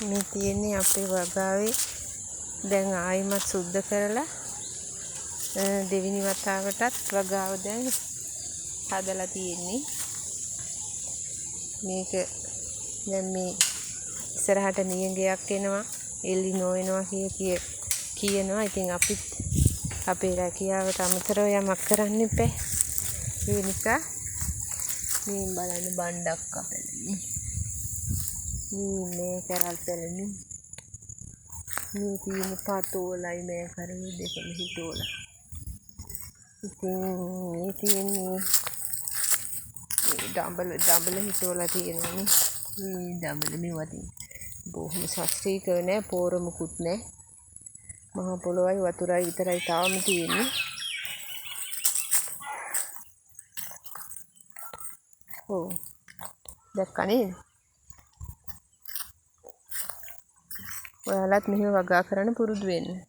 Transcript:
මේ තියෙන්නේ අපේ වගාවේ දැන් ආයිමත් සුද්ධ කරලා දෙවෙනි වතාවටත් වගාව දැන් හදලා තියෙන්නේ. මේක දැන් මේ ඉස්සරහට නියඟයක් එනවා එළි නොවෙනවා කියනවා. ඉතින් අපිත් අපේ රැකියාවට අමතරව යමක් කරන්න එපා. ඒ නිසා මේ බලන්න බණ්ඩක් අපලන්නේ. මේ කරල් පැලන්නේ. මේ තියෙන පතෝලයි මේ කරේ දෙකම හිටෝලා. ඉතින් මේ තියෙන්නේ ඩබල හිටෝලා තියෙනනේ. මේ ඩබල මෙවදී බොහොම ශාස්ත්‍රීය නෑ, පෝර මුකුත් නෑ. මහා පොළොවයි වතුරයි විතරයි තාම තියෙන්නේ. ඔව් දැක්කා නේද? ඔයාලත් මෙහෙම වගා කරන්න පුරුදු වෙන්න.